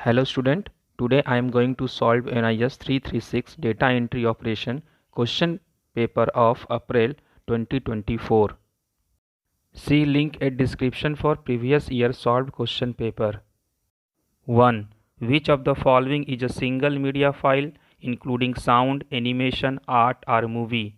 Hello student, today I am going to solve NIS 336 data entry operation question paper of April 2024. See link at description for previous year solved question paper. 1. Which of the following is a single media file including sound, animation, art or movie?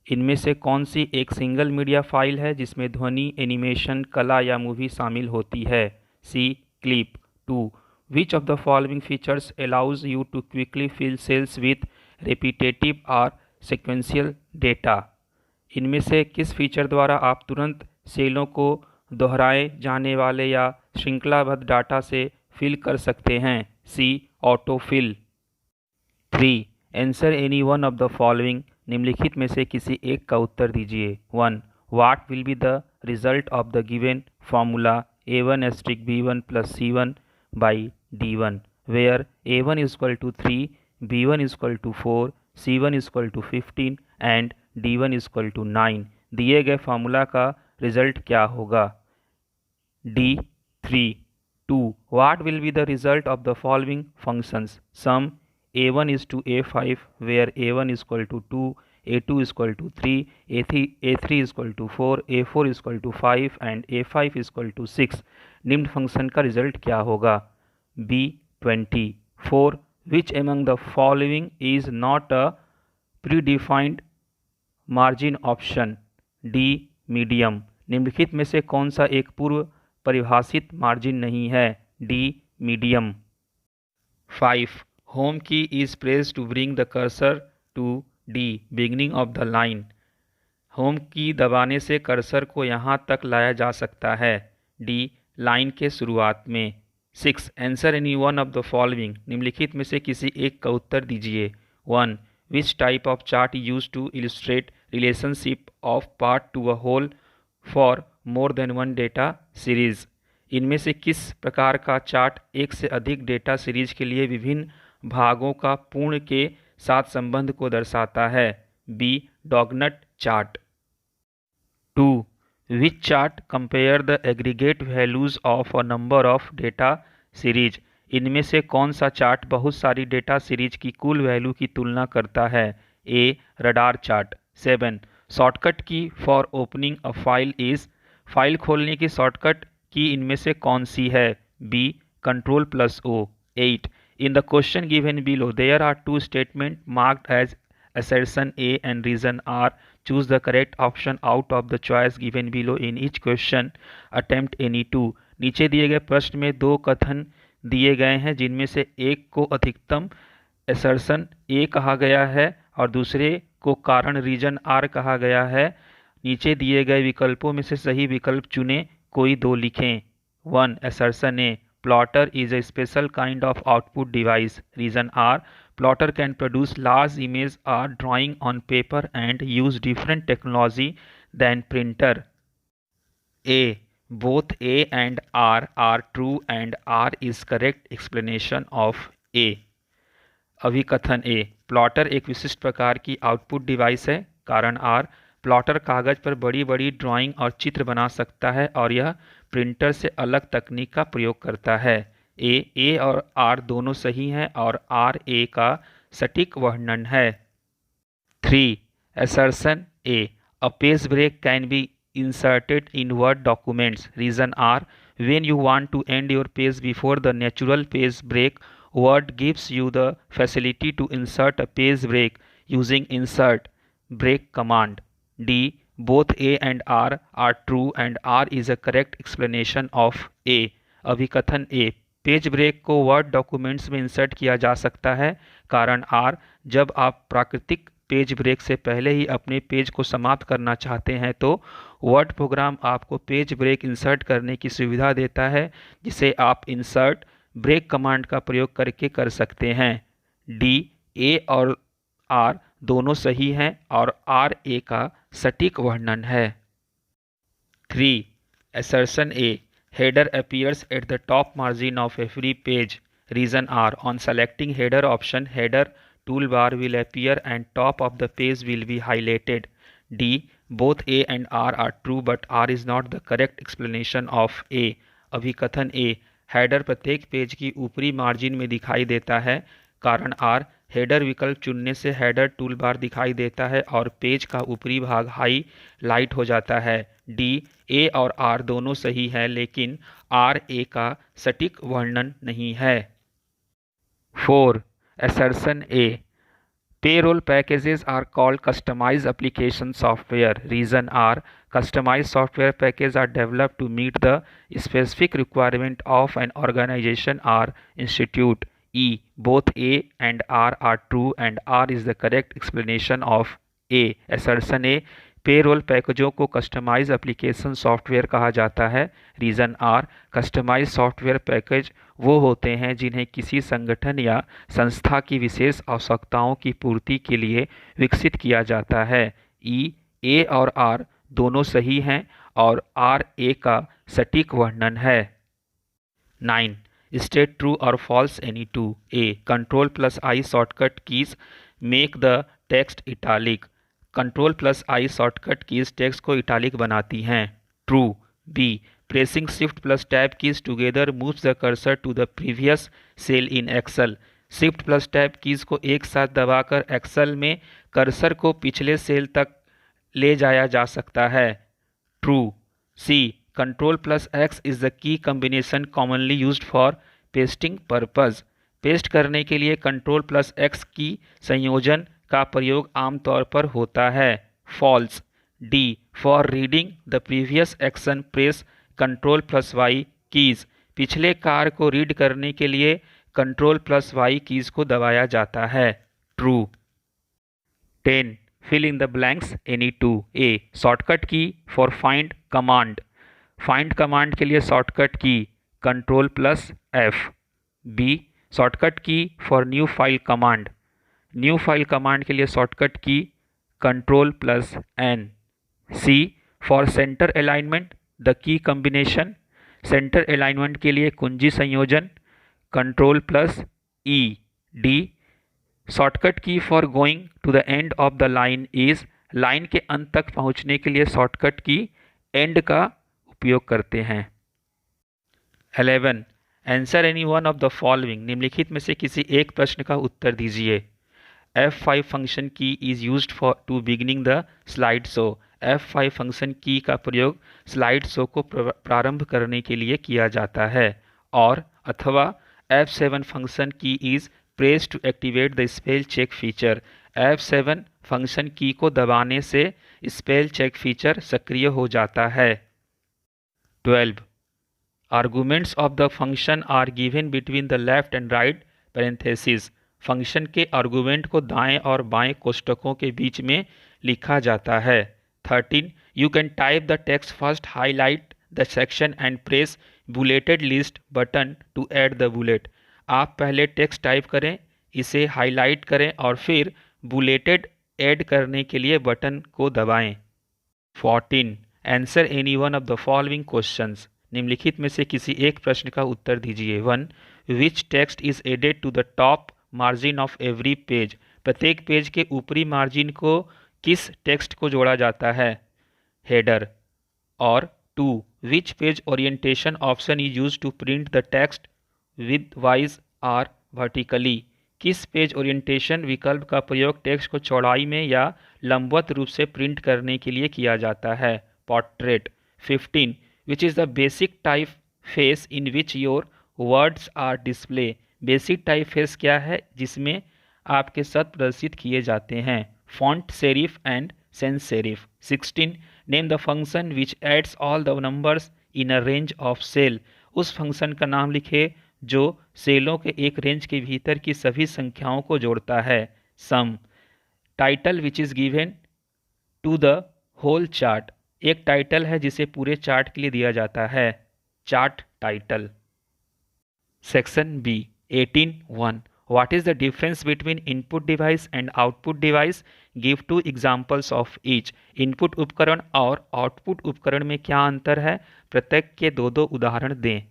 इनमें से कौन सी एक single media file है जिसमें ध्वनि, animation, कला या movie शामिल होती है? सी. Clip. 2. Which of the following features allows you to quickly fill cells with repetitive or sequential data? इनमें से किस फीचर द्वारा आप तुरंत सेलों को दोहराए जाने वाले या श्रृंखलाबद्ध डाटा से फिल कर सकते हैं? सी. Autofill. 3. Answer any one of the following. निम्नलिखित में से किसी एक का उत्तर दीजिए. 1. What will be the result of the given formula A1 asterisk B1 plus C1 by D1, where A1 is equal to 3, B1 is equal to 4, C1 is equal to 15 and D1 is equal to 9. दिए गए formula का result क्या होगा? D3. 2. What will be the result of the following functions? Sum A1 is to A5, where A1 is equal to 2, A2 is equal to 3, A3 is equal to 4, A4 is equal to 5 and A5 is equal to 6. निम्न function का result क्या होगा? B20. 4. Which among the following is not a predefined margin option? D. Medium. निम्नलिखित में से कौन सा एक पूर्व परिभाषित मार्जिन नहीं है? D. Medium. 5. Home key is pressed to bring the cursor to D, beginning of the line. Home की दबाने से कर्सर को यहाँ तक लाया जा सकता है. D. लाइन के शुरुआत में. 6. Answer any one of the following. निम्नलिखित में से किसी एक का उत्तर दीजिए. 1. Which type of chart used to illustrate relationship of part to a whole for more than one data series? इनमें से किस प्रकार का चार्ट एक से अधिक डेटा सीरीज के लिए विभिन्न भागों का पूर्ण के साथ संबंध को दर्शाता है? B. Doughnut chart. 2. Which chart compare the aggregate values of a number of data series? इनमें से कौन सा चार्ट बहुत सारी डेटा सीरीज की कुल वैल्यू की तुलना करता है? A. Radar chart. 7. Shortcut key for opening a file is. File खोलने की शॉर्टकट की इनमें से कौन सी है? B. Control plus O. 8. In the question given below, there are two statements marked as assertion A and reason R. Choose the correct option out of the choice given below in each question. Attempt any two. नीचे दिए गए प्रश्न में दो कथन दिए गए हैं जिनमें से एक को अधिकतम assertion A कहा गया है और दूसरे को कारण रीजन R कहा गया है. नीचे दिए गए विकल्पों में से सही विकल्प चुनें. कोई दो लिखें. 1. Assertion A. Plotter is a special kind of output device. Reason R. Plotter can produce large image or drawing on paper and use different technology than printer. A. Both A and R are true and R is correct explanation of A. अभिकथन A. Plotter एक विशिष्ट प्रकार की output device है. कारण R. Plotter कागज पर बड़ी बड़ी ड्राइंग और चित्र बना सकता है और यह प्रिंटर से अलग तकनीक का प्रयोग करता है. ए और आर दोनों सही हैं और आर ए का सटीक वर्णन है. 3. Assertion A. A page break can be inserted in Word documents. Reason R. When you want to end your page before the natural page break, Word gives you the facility to insert a page break using insert break command. D. Both A and R are true and R is a correct explanation of A. अभिकथन A. Page break को word documents में insert किया जा सकता है. कारण R. जब आप प्राकृतिक पेज ब्रेक से पहले ही अपने पेज को समाप्त करना चाहते हैं तो वर्ड प्रोग्राम आपको पेज ब्रेक इंसर्ट करने की सुविधा देता है जिसे आप इंसर्ट ब्रेक कमांड का प्रयोग करके कर सकते हैं. डी. ए और आर दोनों सही हैं और आर ए का सटीक वर्णन है. 3. Assertion A. Header appears at the top margin of every page. Reason R. On selecting header option, header toolbar will appear and top of the page will be highlighted. D. Both A and R are true but R is not the correct explanation of A. अभिकथन A. Header प्रत्येक page की ऊपरी margin में दिखाई देता है। कारण are, header विकल्प चुनने से हेडर टूलबार दिखाई देता है और पेज का ऊपरी भाग हाई लाइट हो जाता है। डी, ए और आर दोनों सही है लेकिन आर ए का सटीक वर्णन नहीं है। 4. Assertion A. Payroll packages are called customized application software. Reason are customized software packages are developed to meet the specific requirement of an organization or institute. E. Both A and R are true and R is the correct explanation of A. Assertion A. Payroll पैकेजों को customize application software कहा जाता है। Reason R, customize software package वो होते हैं जिन्हें किसी संगठन या संस्था की विशेष आवश्यकताओं की पूर्ति के लिए विकसित किया जाता है। ई, ए और आर दोनों सही हैं और आर ए का सटीक वर्णन है। 9. State true or false any two. A. Ctrl+I shortcut keys make the text italic. Ctrl+I shortcut keys text को इटालिक बनाती हैं। True. B. Pressing Shift+Tab keys together moves the cursor to the previous cell in Excel. Shift+Tab keys को एक साथ दबाकर Excel में cursor को पिछले सेल तक ले जाया जा सकता है। True. C. Ctrl+X is the key combination commonly used for pasting purpose. Paste करने के लिए Ctrl+X की संयोजन का प्रयोग आमतौर पर होता है। False. D. For reading the previous action press Ctrl+Y keys. पिछले कार्य को रीड करने के लिए Ctrl+Y कीज को दबाया जाता है। True. 10. Fill in the blanks any two. A. Shortcut key for find command. Find command के लिए shortcut key Ctrl+F. B. Shortcut key for new file command. New file command के लिए shortcut key Ctrl+N. C. For centre alignment the key combination. Centre alignment के लिए कुंजी संयोजन Ctrl+E. D. Shortcut key for going to the end of the line is. Line के अंत तक पहुंचने के लिए शॉर्टकट की एंड का उपयोग करते हैं। 11. Answer any one of the following. निम्नलिखित में से किसी एक प्रश्न का उत्तर दीजिए। F5 function key is used for to beginning the slide show. F5 function key का प्रयोग स्लाइड शो को प्रारंभ करने के लिए किया जाता है। और अथवा F7 function key is press to activate the spell check feature. F7 function key को दबाने से स्पेल चेक फीचर सक्रिय हो जाता है। 12. Arguments of the function are given between the left and right parenthesis. Function के आर्गुमेंट को दाएं और बाएं कोष्टकों के बीच में लिखा जाता है। 13. You can type the text first, highlight the section and press bulleted list button to add the bullet. आप पहले टेक्स्ट टाइप करें, इसे हाईलाइट करें और फिर बुलेटेड ऐड करने के लिए बटन को दबाएं। 14. Answer any one of the following questions. निम्नलिखित में से किसी एक प्रश्न का उत्तर दीजिए। 1. Which text is added to the top margin of every page. प्रत्येक पेज के ऊपरी मार्जिन को किस टेक्स्ट को जोड़ा जाता है? हेडर। और 2. Which page orientation option is use to print the text with wise or vertically. किस पेज ओरिएंटेशन विकल्प का प्रयोग टेक्स्ट को चौड़ाई में या लंबवत रूप से प्रिंट करने के लिए किया जाता है? Portrait. 15. Which is the basic typeface in which your words are display. Basic typeface क्या है जिसमें आपके शब्द प्रदर्शित किए जाते हैं? Font serif and sans serif. 16. Name the function which adds all the numbers in a range of cell. उस फंक्शन का नाम लिखे जो सेलों के एक रेंज के भीतर की सभी संख्याओं को जोड़ता है। Sum. Title which is given to the whole chart. एक टाइटल है जिसे पूरे चार्ट के लिए दिया जाता है। Chart title. Section B 18.1. What is the difference between input device and output device? Give 2 examples of each. Input उपकरण और आउटपुट उपकरण में क्या अंतर है? प्रत्येक के दो उदाहरण दें।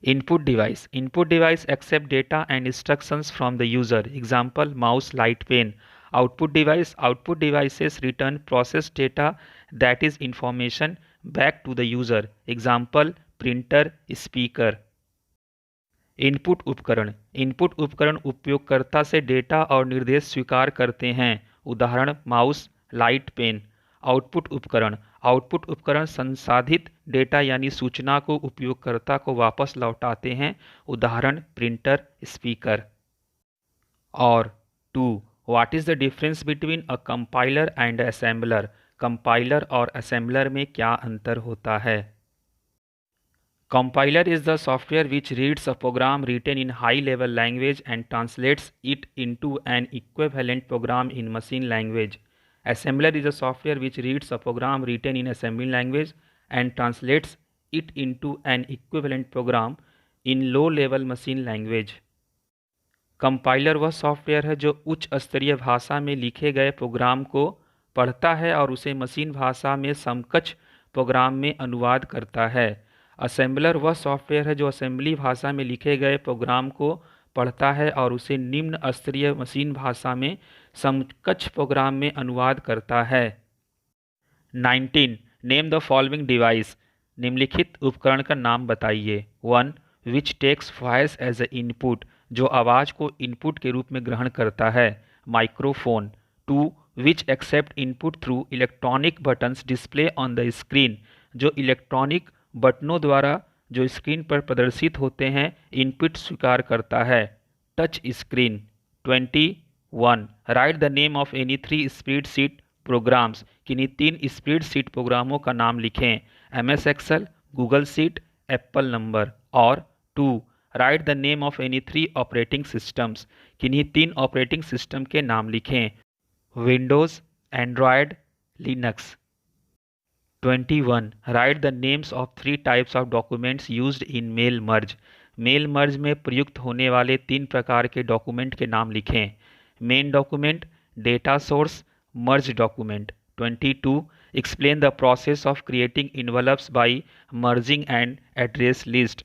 Input device. Input device accept data and instructions from the user. Example, mouse, light, pen. Output device. Output devices return processed data, that is information, back to the user. Example, printer, speaker. Input उपकरण। Input उपकरण उपयोगकर्ता से data और निर्देश स्वीकार करते हैं, उदाहरण माउस, लाइट, पेन। आउटपुट उपकरण। आउटपुट उपकरण संसाधित डेटा यानी सूचना को उपयोगकर्ता को वापस लौटाते हैं, उदाहरण प्रिंटर, स्पीकर। और 2. What is the difference between a compiler and assembler. Compiler और असेंबलर में क्या अंतर होता है? Compiler is the software which reads a program written in high-level language and translates it into an equivalent program in machine language. Assembler is a software which reads a program written in assembly language and translates it into an equivalent program in low-level machine language. Compiler वह software है जो उच्च स्तरीय भाषा में लिखे गए programme को पढ़ता है और उसे मशीन भाषा में समकक्ष प्रोग्राम में अनुवाद करता है। असेंबलर वह सॉफ्टवेयर है जो असेंबली भाषा में लिखे गए प्रोग्राम को पढ़ता है और उसे निम्न स्तरीय मशीन भाषा में समकक्ष प्रोग्राम में अनुवाद करता है। 19. Name the following device. निम्नलिखित उपकरण का नाम बताइए। 1. Which takes voice as a input, जो आवाज़ को इनपुट के रूप में ग्रहण करता है, microphone. 2. Which accept input through electronic buttons display on the screen, जो इलेक्ट्रॉनिक बटनों द्वारा जो स्क्रीन पर प्रदर्शित होते हैं इनपुट स्वीकार करता है, touch screen. 21. Write the name of any 3 spreadsheet programs. किन्हीं 3 स्प्रेडशीट प्रोग्रामों का नाम लिखें, MS Excel, Google sheet, Apple number. और 2. Write the name of any 3 operating systems. किन्हीं 3 ऑपरेटिंग सिस्टम के नाम लिखें, Windows, Android, Linux. 21. Write the names of 3 types of documents used in mail merge. Mail merge में प्रयुक्त होने वाले 3 प्रकार के डॉक्यूमेंट के नाम लिखें, main document, data source, merge document. 22. Explain the process of creating envelopes by merging and address list.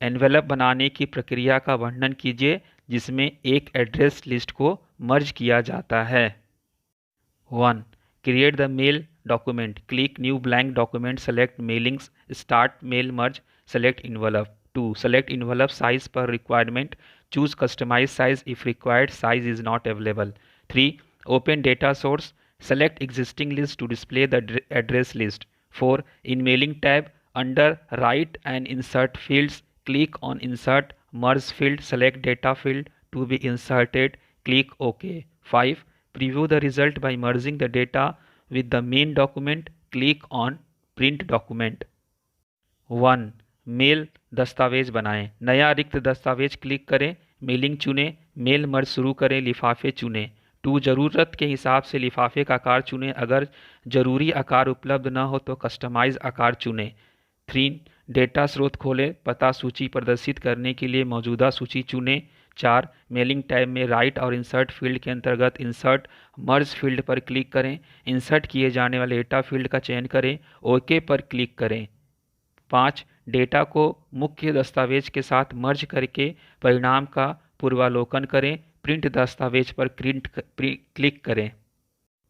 Envelope बनाने की प्रक्रिया का वर्णन कीजिए जिसमें एक एड्रेस लिस्ट को मर्ज किया जाता है। 1. Create the mail document, click new blank document, select mailings, start mail merge, select envelope. 2. Select envelope size per requirement, choose customize size if required size is not available. 3. Open data source, select existing list to display the address list. 4. In mailing tab, under write and insert fields, click on insert merge field, select data field to be inserted, click OK. 5. Preview the result by merging the data with the main document, click on print document. 1. Mail दस्तावेज बनाएं, नया रिक्त दस्तावेज click करें, mailing चुनें, mail merge शुरू करें, लिफाफे चुनें। 2. ज़रूरत के हिसाब से लिफाफे का आकार चुनें, अगर ज़रूरी आकार उपलब्ध न हो तो कस्टमाइज आकार चुनें। 3. डेटा स्रोत खोलें, पता सूची प्रदर्शित करने के लिए मौजूदा सूची चुनें। 4. मेलिंग टैब में राइट और इंसर्ट फील्ड के अंतर्गत इंसर्ट मर्ज फील्ड पर क्लिक करें, इंसर्ट किए जाने वाले डेटा फील्ड का चयन करें, ओके पर क्लिक करें। 5. डेटा को मुख्य दस्तावेज के साथ मर्ज करके परिणाम का पूर्वावलोकन करें, प्रिंट दस्तावेज पर क्लिक करें।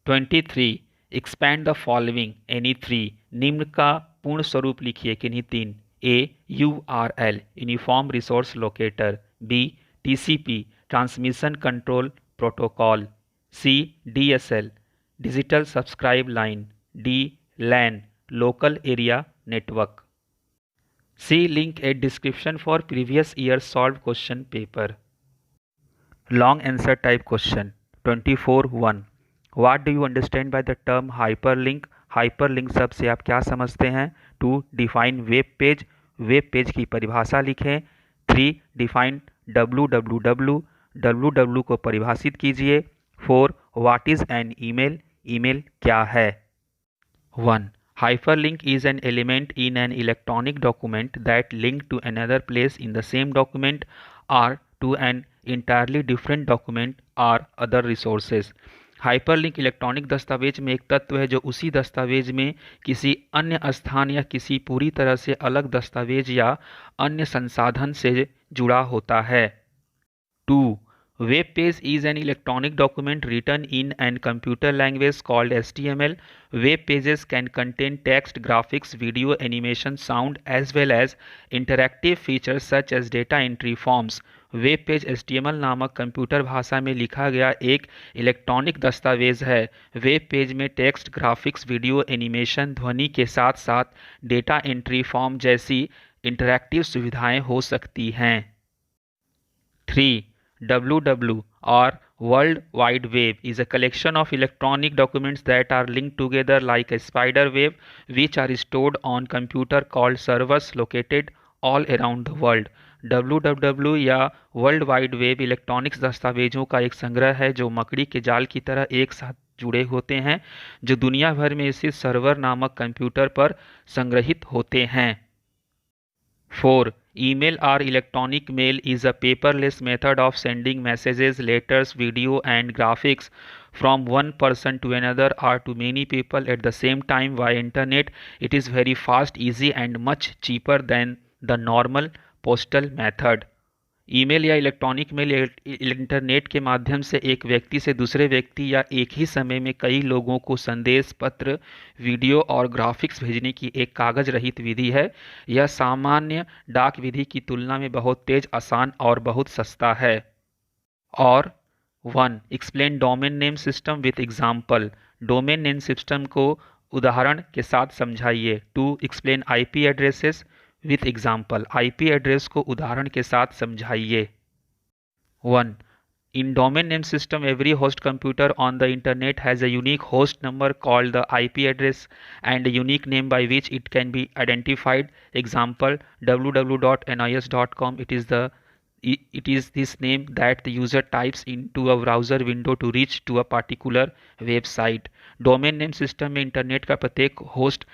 23. Expand the following any 3। निम्न का पूर्ण स्वरूप लिखिए किन्हीं 3। A. URL uniform resource locator. B. TCP transmission control protocol. C. DSL digital subscribe line. D. LAN local area network. See link at description for previous year solved question paper. Long answer type question. 24.1. What do you understand by the term hyperlink? Hyperlink शब्द से आप क्या समझते हैं? 2. Define web page. Web page की परिभाषा लिखें। 3. Define www. www को परिभाषित कीजिए। 4. What is an email? Email क्या है? 1. Hyperlink is an element in an electronic document that link to another place in the same document or to an entirely different document or other resources. Hyperlink electronic दस्तावेज में एक तत्व है जो उसी दस्तावेज में किसी अन्य स्थान या किसी पूरी तरह से अलग दस्तावेज या अन्य संसाधन से जुड़ा होता है। 2. Web page is an electronic document written in an computer language called HTML. Web pages can contain text, graphics, video, animation, sound, as well as interactive features such as data entry forms. Web page HTML नामक computer भाषा में लिखा गया एक electronic दस्तावेज है। Web page में text, graphics, video, animation, ध्वनि के साथ साथ डेटा एंट्री फॉर्म जैसी इंटरैक्टिव सुविधाएं हो सकती हैं। 3. WW or World Wide Web is a collection of electronic documents that are linked together like a spider web, which are stored on computer called servers located all around the world. WWW या world wide web electronics दस्तावेजों का एक संग्रह है जो मकड़ी के जाल की तरह एक साथ जुड़े होते हैं, जो दुनिया भर में स्थित सर्वर नामक कंप्यूटर पर संग्रहित होते हैं। 4. Email or electronic mail is a paperless method of sending messages, letters, video, and graphics from one person to another or to many people at the same time via internet. It is very fast, easy, and much cheaper than the normal postal method. Email या electronic mail internet के माध्यम से एक व्यक्ति से दूसरे व्यक्ति या एक ही समय में कई लोगों को संदेश, पत्र, वीडियो और ग्राफिक्स भेजने की एक कागज रहित विधि है। यह सामान्य डाक विधि की तुलना में बहुत तेज, आसान और बहुत सस्ता है। और 1. Explain domain name system with example. Domain name system को उदाहरण के साथ समझाइए। 2. Explain IP addresses with example. IP address को उदाहरण के साथ समझाइए। 1. In domain name system, every host computer on the internet has a unique host number called the IP address and a unique name by which it can be identified. Example, www.nis.com. It is this name that the user types into a browser window to reach to a particular website. Domain name system में internet का प्रत्येक host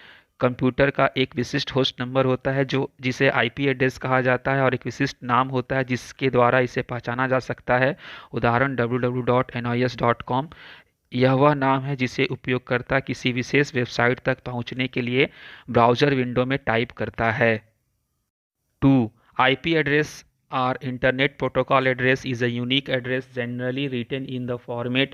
computer का एक विशिष्ट host number होता है जिसे IP address कहा जाता है और एक विशिष्ट नाम होता है जिसके द्वारा इसे पहचाना जा सकता है। उदाहरण www.nis.com। यह वह नाम है जिसे उपयोगकर्ता किसी विशेष वेबसाइट तक पहुंचने के लिए ब्राउज़र विंडो में टाइप करता है। 2. IP address or Internet Protocol address is a unique address generally written in the format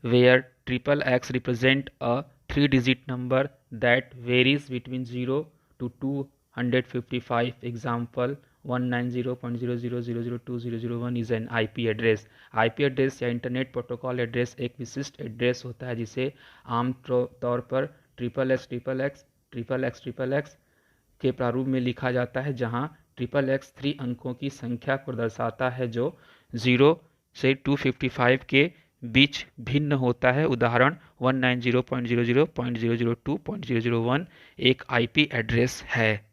where XXX represent a 3-digit number that varies between 0 to 255. Example, 190.000020001 is an IP address. IP address या internet protocol address एक विशिष्ट address होता है जिसे आम तौर पर XXX के प्रारूप में लिखा जाता है, जहां XXX 3 अंकों की संख्या को दर्शाता है जो 0 से 255 के बीच भिन्न होता है। उदाहरण 190.00.002.001 एक IP एड्रेस है।